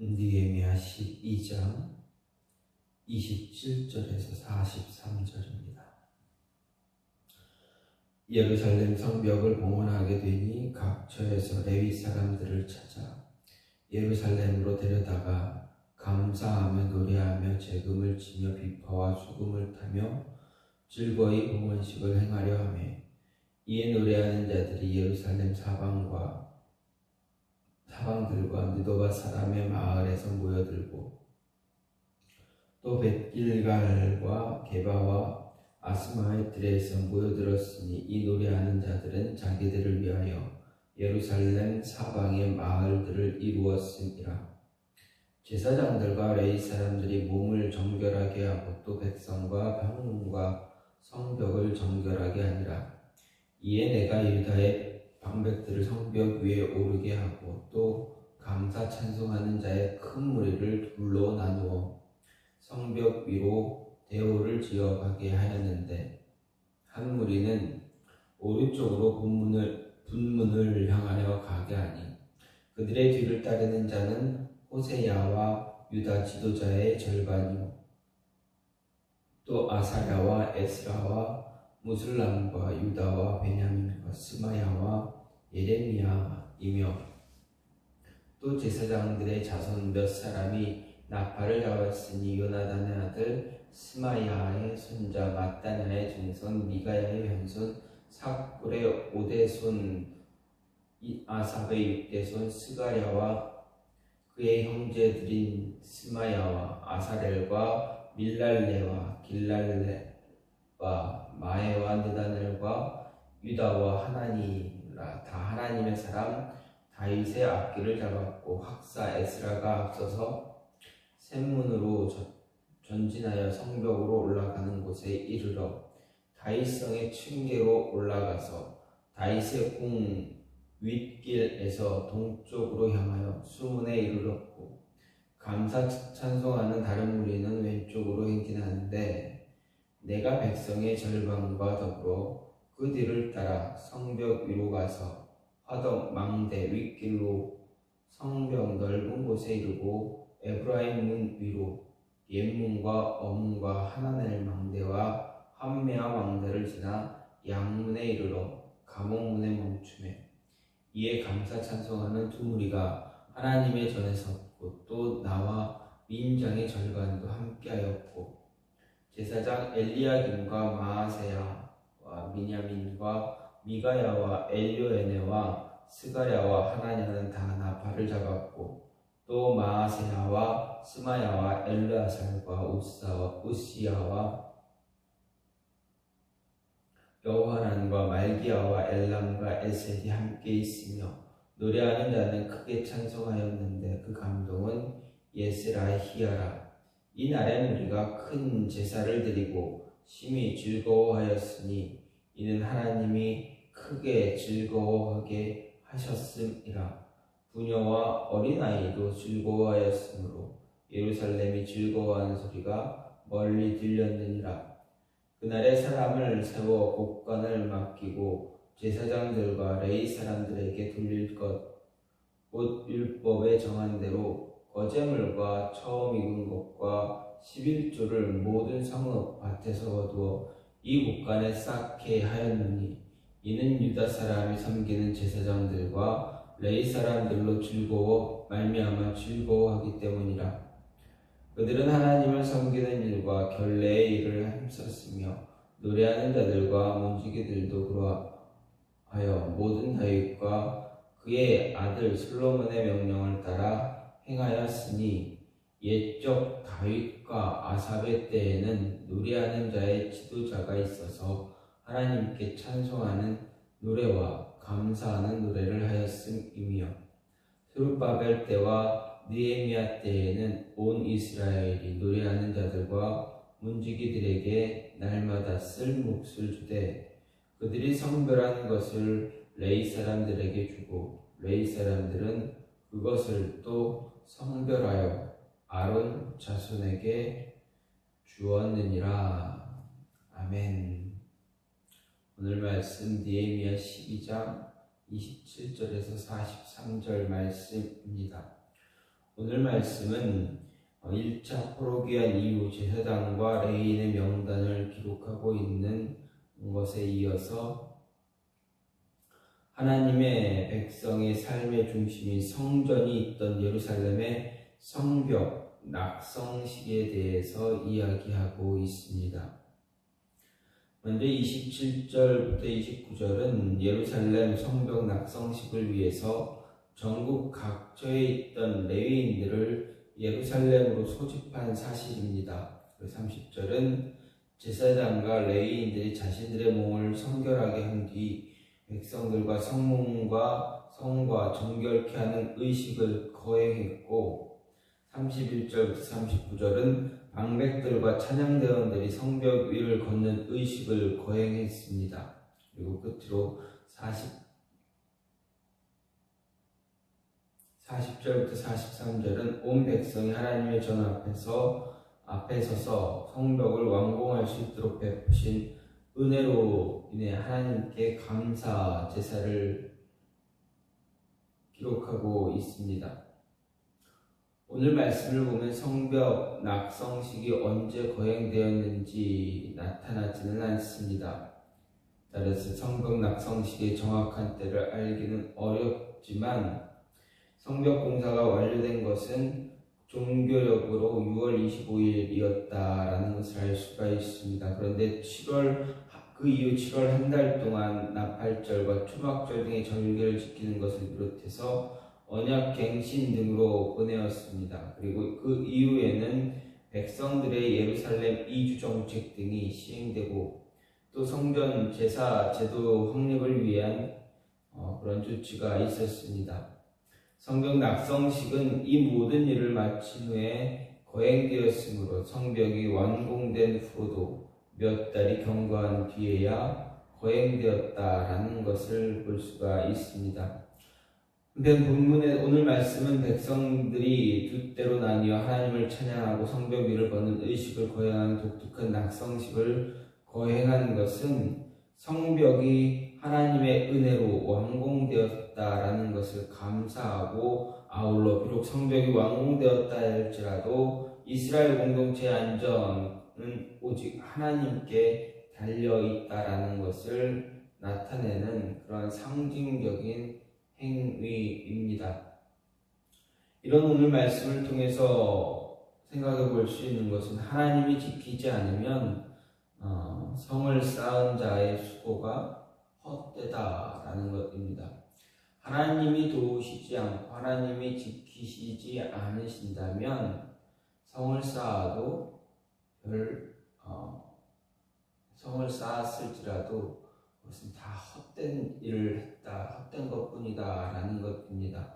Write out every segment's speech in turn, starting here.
느헤미야 12장 27절에서 43절입니다. 예루살렘 성벽을 봉헌하게 되니 각처에서 레위 사람들을 찾아 예루살렘으로 데려다가 감사하며 노래하며 재금을 치며 비파와 수금을 타며 즐거이 봉헌식을 행하려 하며, 이에 노래하는 자들이 예루살렘 사방들과 느도바 사람의 마을에서 모여들고 또 벳길갈과 게바와 아스마의 들에서 모여들었으니, 이 노래하는 자들은 자기들을 위하여 예루살렘 사방의 마을들을 이루었음이라. 제사장들과 레위 사람들이 몸을 정결하게 하고 또 백성과 방문과 성벽을 정결하게 하니라. 이에 내가 유다의 방백들을 성벽 위에 오르게 하고 또 감사 찬송하는 자의 큰 무리를 둘로 나누어 성벽 위로 대오를 지어 가게 하였는데, 한 무리는 오른쪽으로 분문을 향하여 가게 하니, 그들의 뒤를 따르는 자는 호세야와 유다 지도자의 절반이요 또 아사랴와 에스라와 무술람과 유다와 베냐민과 스마야와 예레미야이며, 또 제사장들의 자손 몇 사람이 나팔을 잡았으니, 요나단의 아들 스마야의 손자 마따냐의 증손 미가야의 현손 삭불의 5대손 아삽의 6대손 스가랴와 그의 형제들인 스마야와 아사렐과 밀랄레와 길랄레와 마에와 느다넬과 유다와 하나니라. 다 하나님의 사람 다윗의 앞길을 잡았고, 학사 에스라가 앞서서 샘문으로 전진하여 성벽으로 올라가는 곳에 이르러 다윗성의 층계로 올라가서 다윗의 궁 윗길에서 동쪽으로 향하여 수문에 이르렀고, 감사 찬송하는 다른 무리는 왼쪽으로 행진하는데, 내가 백성의 절반과 더불어 그 뒤를 따라 성벽 위로 가서 화덕 망대 윗길로 성벽 넓은 곳에 이르고 에브라임 문 위로 옛문과 어문과 하나넬 망대와 함메아 망대를 지나 양문에 이르러 감옥문에 멈추매, 이에 감사 찬송하는 두 무리가 하나님의 전에 섰고, 또 나와 민장의 절반도 함께하였고, 제사장 엘리야김과 마아세야와 미냐민과 미가야와 엘요에네와 스가랴와 하나냐는 다 나팔을 잡았고, 또 마아세야와 스마야와 엘르아살과 우시야와 여호하난과 말기야와 엘람과 에셀이 함께 있으며, 노래하는 자는 크게 찬송하였는데 그 감동은 예스라히야라. 이 날에 우리가 큰 제사를 드리고 심히 즐거워하였으니, 이는 하나님이 크게 즐거워하게 하셨음이라. 부녀와 어린아이도 즐거워하였으므로 예루살렘이 즐거워하는 소리가 멀리 들렸느니라. 그날에 사람을 세워 곡관을 맡기고 제사장들과 레위 사람들에게 돌릴 것, 곧 율법에 정한 대로 거제물과 처음 익은 것과 11조를 모든 성읍 밭에서 거두어 이 곡간에 쌓게 하였느니, 이는 유다 사람이 섬기는 제사장들과 레위 사람들로 말미암아 즐거워하기 때문이라. 그들은 하나님을 섬기는 일과 결례의 일을 힘썼으며, 노래하는 자들과 문지기들도 그러하여 모든 다윗과 그의 아들 솔로몬의 명령을 따라 행하였으니, 옛적 다윗과 아삽의 때에는 노래하는 자의 지도자가 있어서 하나님께 찬송하는 노래와 감사하는 노래를 하였음이며, 스룹바벨 때와 느헤미야 때에는 온 이스라엘이 노래하는 자들과 문지기들에게 날마다 쓸 몫을 주되, 그들이 성별한 것을 레위 사람들에게 주고, 레위 사람들은 그것을 또 성별하여 아론 자손에게 주었느니라. 아멘. 오늘 말씀 느헤미야 12장 27절에서 43절 말씀입니다. 오늘 말씀은 1차 포로기한 이후 제사장과 레위인의 명단을 기록하고 있는 것에 이어서 하나님의 백성의 삶의 중심인 성전이 있던 예루살렘의 성벽, 낙성식에 대해서 이야기하고 있습니다. 먼저 27절부터 29절은 예루살렘 성벽 낙성식을 위해서 전국 각처에 있던 레위인들을 예루살렘으로 소집한 사실입니다. 30절은 제사장과 레위인들이 자신들의 몸을 성결하게 한 뒤 백성들과 성과 정결케 하는 의식을 거행했고, 31절부터 39절은 방백들과 찬양대원들이 성벽 위를 걷는 의식을 거행했습니다. 그리고 끝으로 40절부터 43절은 온 백성이 하나님의 전 앞에 서서 성벽을 완공할 수 있도록 베푸신 은혜로 인해 하나님께 감사 제사를 기록하고 있습니다. 오늘 말씀을 보면 성벽 낙성식이 언제 거행되었는지 나타나지는 않습니다. 따라서 성벽 낙성식의 정확한 때를 알기는 어렵지만 성벽 공사가 완료된 것은 종교력으로 6월 25일이었다라는 것을 알 수가 있습니다. 그런데 그 이후 7월 한 달 동안 나팔절과 초막절 등의 절기를 지키는 것을 비롯해서 언약갱신 등으로 보내었습니다. 그리고 그 이후에는 백성들의 예루살렘 이주 정책 등이 시행되고 또 성전 제사 제도 확립을 위한 그런 조치가 있었습니다. 성벽 낙성식은 이 모든 일을 마친 후에 거행되었으므로 성벽이 완공된 후로도 몇 달이 경과한 뒤에야 거행되었다라는 것을 볼 수가 있습니다. 한편 본문의 오늘 말씀은 백성들이 두 때로 나뉘어 하나님을 찬양하고 성벽 위를 걷는 의식을 거행하는 독특한 낙성식을 거행한 것은 성벽이 하나님의 은혜로 완공되었다라는 것을 감사하고, 아울러 비록 성벽이 완공되었다 할지라도 이스라엘 공동체의 안전은 오직 하나님께 달려있다라는 것을 나타내는 그런 상징적인 행위입니다. 이런 오늘 말씀을 통해서 생각해 볼 수 있는 것은 하나님이 지키지 않으면 성을 쌓은 자의 수고가 헛되다라는 것입니다. 하나님이 도우시지 않고 하나님이 지키시지 않으신다면 성을 쌓아도 성을 쌓았을지라도 그것은 다 헛된 일을 했다, 헛된 것뿐이다 라는 것입니다.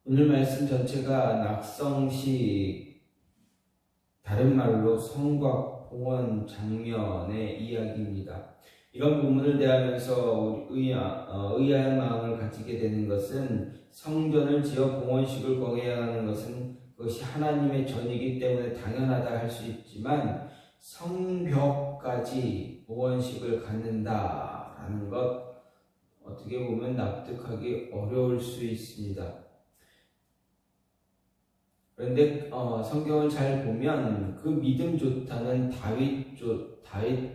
오늘 말씀 전체가 낙성식, 다른 말로 성곽 봉헌 장면의 이야기입니다. 이런 부분을 대하면서 의아한 마음을 가지게 되는 것은 성전을 지어 봉헌식을 거행하는 것은 그것이 하나님의 전이기 때문에 당연하다 할 수 있지만 성벽까지 봉헌식을 갖는다라는 것, 어떻게 보면 납득하기 어려울 수 있습니다. 그런데 성경을 잘 보면 그 믿음 좋다는 다윗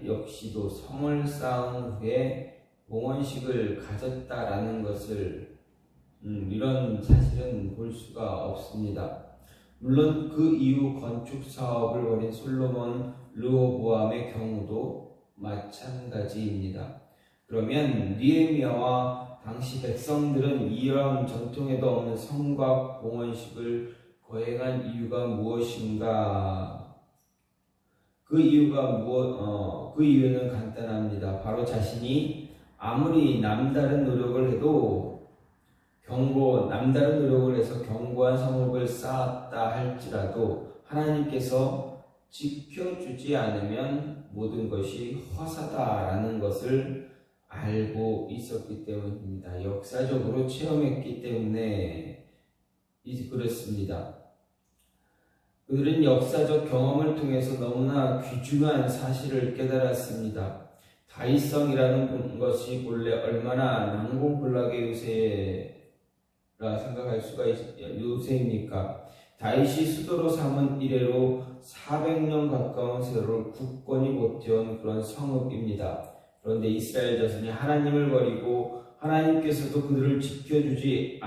역시도 성을 쌓은 후에 봉헌식을 가졌다라는 것을 이런 사실은 볼 수가 없습니다. 물론 그 이후 건축 사업을 벌인 솔로몬, 르호보암의 경우도 마찬가지입니다. 그러면 느헤미야와 당시 백성들은 이런 전통에도 없는 성곽 봉헌식을 거행한 이유가 무엇인가? 그 이유는 간단합니다. 바로 자신이 아무리 남다른 노력을 해도 남다른 노력을 해서 견고한 성읍을 쌓았다 할지라도 하나님께서 지켜주지 않으면 모든 것이 허사다라는 것을 알고 있었기 때문입니다. 역사적으로 체험했기 때문에 그렇습니다. 그들은 역사적 경험을 통해서 너무나 귀중한 사실을 깨달았습니다. 다윗성이라는 것이 본래 얼마나 난공불락의 생각할 수가 요새입니까? 다윗이 수도로 삼은 이래로 400년 가까운 세월을 굳건히 버텨온 그런 성읍입니다. 그런데 이스라엘 자손이 하나님을 버리고 하나님께서도 그들을 지켜주지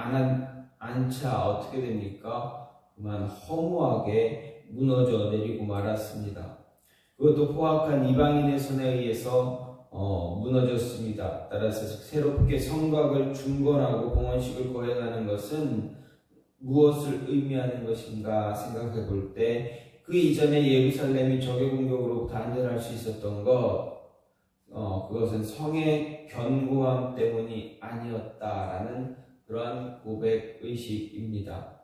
않자 어떻게 됩니까? 그만 허무하게 무너져 내리고 말았습니다. 그것도 포악한 이방인의 손에 의해서 무너졌습니다. 따라서 새롭게 성곽을 중건하고 봉헌식을 거행하는 것은 무엇을 의미하는 것인가 생각해 볼 때 그 이전에 예루살렘이 적의 공격으로부터 안전할 수 있었던 그것은 성의 견고함 때문이 아니었다라는 그러한 고백의식입니다.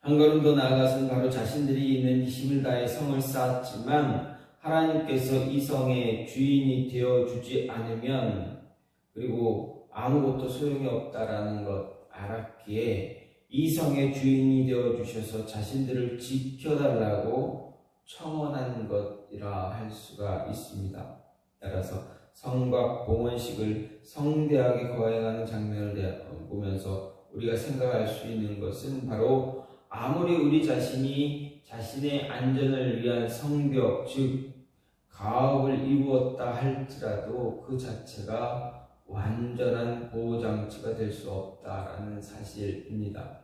한 걸음 더 나아가서는 바로 자신들이 있는 힘을 다해 성을 쌓았지만 하나님께서 이 성의 주인이 되어주지 않으면 그리고 아무것도 소용이 없다라는 것 알았기에 이 성의 주인이 되어주셔서 자신들을 지켜달라고 청원한 것이라 할 수가 있습니다. 따라서 성곽 봉헌식을 성대하게 거행하는 장면을 보면서 우리가 생각할 수 있는 것은 바로 아무리 우리 자신이 자신의 안전을 위한 성벽, 즉 가업을 이루었다 할지라도 그 자체가 완전한 보호장치가 될 수 없다라는 사실입니다.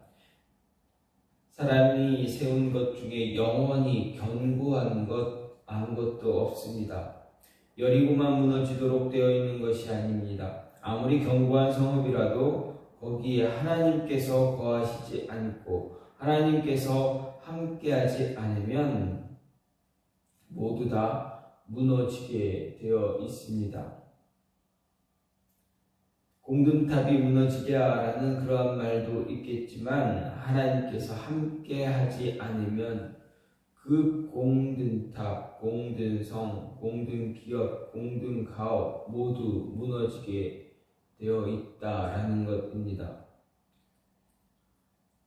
사람이 세운 것 중에 영원히 견고한 것 아무것도 없습니다. 여리고만 무너지도록 되어 있는 것이 아닙니다. 아무리 견고한 성읍이라도 거기에 하나님께서 거하시지 않고 하나님께서 함께하지 않으면 모두 다 무너지게 되어 있습니다. 공든탑이 무너지랴라는 그러한 말도 있겠지만 하나님께서 함께하지 않으면 그 공든탑, 공든성, 공든기업, 공든가업 모두 무너지게 되어 있다라는 것입니다.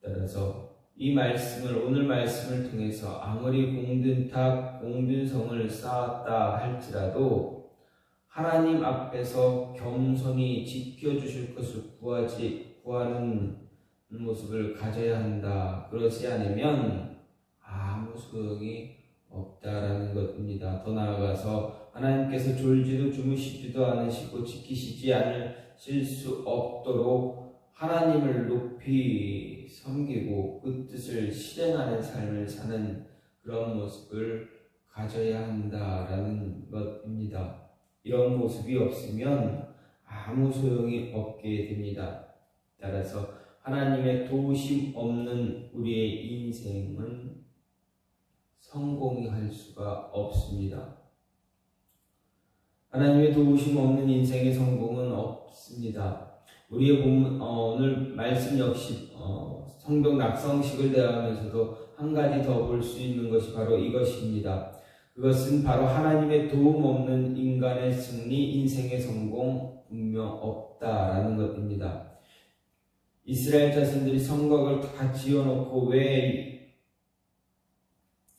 따라서 이 말씀을 오늘 말씀을 통해서 아무리 공든탑, 공든성을 쌓았다 할지라도 하나님 앞에서 겸손히 지켜주실 것을 구하는 모습을 가져야 한다. 그러지 않으면 아무 소용이 없다라는 것입니다. 더 나아가서 하나님께서 졸지도 주무시지도 않으시고 지키시지 않으실 수 없도록 하나님을 높이 섬기고 그 뜻을 실행하는 삶을 사는 그런 모습을 가져야 한다라는 것입니다. 이런 모습이 없으면 아무 소용이 없게 됩니다. 따라서 하나님의 도우심 없는 우리의 인생은 성공히 할 수가 없습니다. 하나님의 도우심 없는 인생의 성공은 없습니다. 우리의 오늘 말씀 역시 성경 낙성식을 대하면서도 한 가지 더 볼 수 있는 것이 바로 이것입니다. 그것은 바로 하나님의 도움 없는 인간의 승리, 인생의 성공 분명 없다라는 것입니다. 이스라엘 자손들이 성곽을 다 지어놓고 왜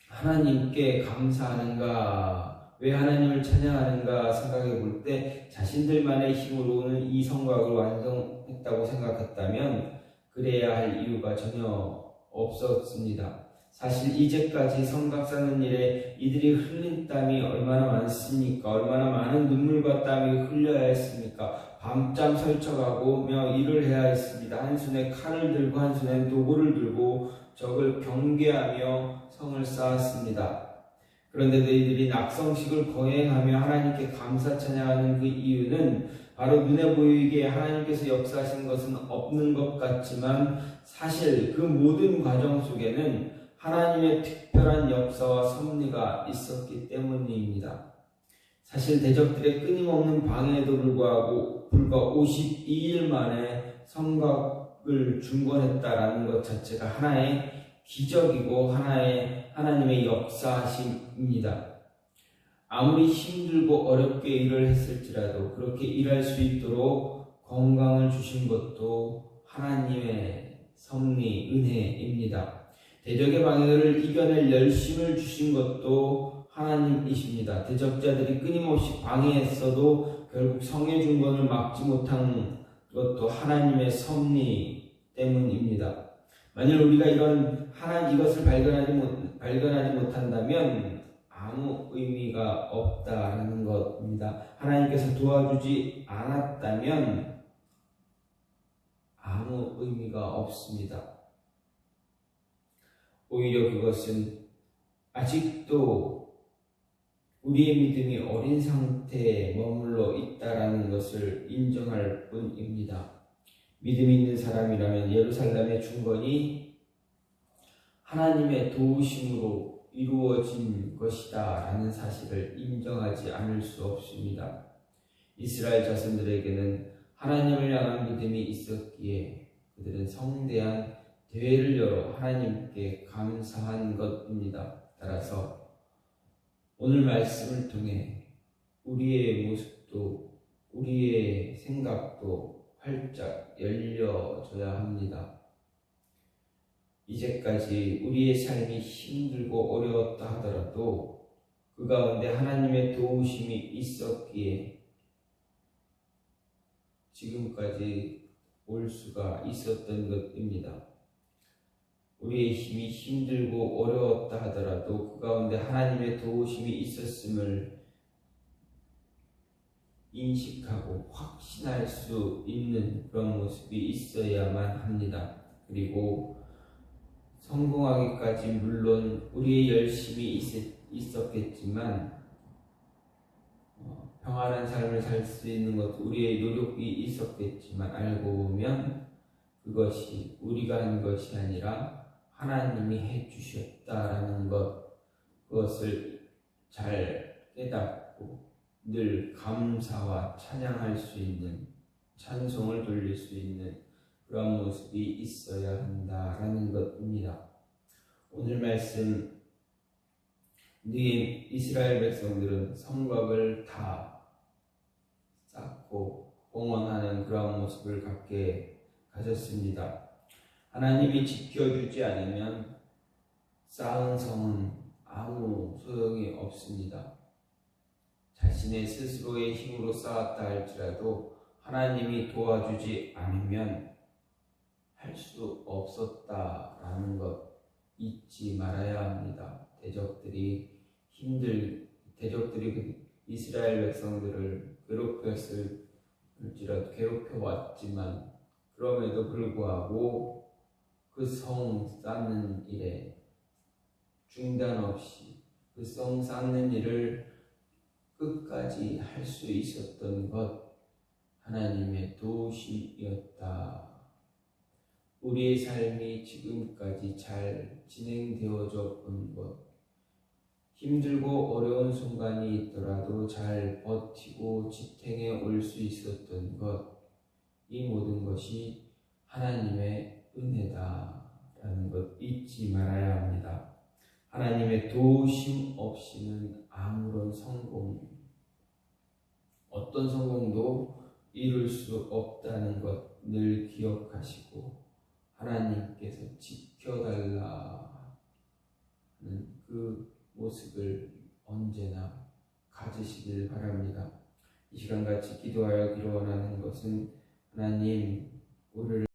하나님께 감사하는가, 왜 하나님을 찬양하는가 생각해 볼 때 자신들만의 힘으로는 이 성곽을 완성했다고 생각했다면 그래야 할 이유가 전혀 없었습니다. 사실 이제까지 성곽 쌓는 일에 이들이 흘린 땀이 얼마나 많습니까? 얼마나 많은 눈물과 땀이 흘려야 했습니까? 밤잠 설쳐가고며 일을 해야 했습니다. 한 손에 칼을 들고 한 손에 도구를 들고 적을 경계하며 성을 쌓았습니다. 그런데도 이들이 낙성식을 거행하며 하나님께 감사 찬양하는 그 이유는 바로 눈에 보이게 하나님께서 역사하신 것은 없는 것 같지만 사실 그 모든 과정 속에는 하나님의 특별한 역사와 섭리가 있었기 때문입니다. 사실 대적들의 끊임없는 방해에도 불과 52일 만에 성곽을 중건했다라는 것 자체가 하나의 기적이고 하나님의 역사하심입니다. 아무리 힘들고 어렵게 일을 했을지라도 그렇게 일할 수 있도록 건강을 주신 것도 하나님의 섭리, 은혜입니다. 대적의 방해를 이겨낼 열심을 주신 것도 하나님이십니다. 대적자들이 끊임없이 방해했어도 결국 성의 중건을 막지 못한 그것도 하나님의 섭리 때문입니다. 만일 우리가 이것을 발견하지 못한다면 아무 의미가 없다라는 것입니다. 하나님께서 도와주지 않았다면 아무 의미가 없습니다. 오히려 그것은 아직도 우리의 믿음이 어린 상태에 머물러 있다라는 것을 인정할 뿐입니다. 믿음이 있는 사람이라면 예루살렘의 중건이 하나님의 도우심으로 이루어진 것이다 라는 사실을 인정하지 않을 수 없습니다. 이스라엘 자손들에게는 하나님을 향한 믿음이 있었기에 그들은 성대한 대회를 열어 하나님께 감사한 것입니다. 따라서 오늘 말씀을 통해 우리의 모습도 우리의 생각도 활짝 열려져야 합니다. 이제까지 우리의 삶이 힘들고 어려웠다 하더라도 그 가운데 하나님의 도우심이 있었기에 지금까지 올 수가 있었던 것입니다. 우리의 힘이 힘들고 어려웠다 하더라도 그 가운데 하나님의 도우심이 있었음을 인식하고 확신할 수 있는 그런 모습이 있어야만 합니다. 그리고 성공하기까지 물론 우리의 열심이 있었겠지만 평안한 삶을 살 수 있는 것도 우리의 노력이 있었겠지만 알고 보면 그것이 우리가 한 것이 아니라 하나님이 해주셨다라는 그것을 잘 깨닫고 늘 감사와 찬양할 수 있는 찬송을 돌릴 수 있는 그런 모습이 있어야 한다라는 것입니다. 오늘 말씀 이스라엘 백성들은 성곽을 다 쌓고 봉헌하는 그런 모습을 갖게 가졌습니다. 하나님이 지켜주지 않으면 쌓은 성은 아무 소용이 없습니다. 자신의 스스로의 힘으로 쌓았다 할지라도 하나님이 도와주지 않으면 할 수 없었다라는 것 잊지 말아야 합니다. 대적들이 이스라엘 백성들을 괴롭혀왔지만 그럼에도 불구하고 그 성 쌓는 일에 중단 없이 그 성 쌓는 일을 끝까지 할 수 있었던 것 하나님의 도우심이었다. 우리의 삶이 지금까지 잘 진행되어져 온 것, 힘들고 어려운 순간이 있더라도 잘 버티고 지탱해 올 수 있었던 것, 이 모든 것이 하나님의 은혜다라는 것 잊지 말아야 합니다. 하나님의 도우심 없이는 아무런 어떤 성공도 이룰 수 없다는 것 늘 기억하시고 하나님께서 지켜달라는 그 모습을 언제나 가지시길 바랍니다. 이 시간같이 기도하여 기원하는 것은 하나님 우리를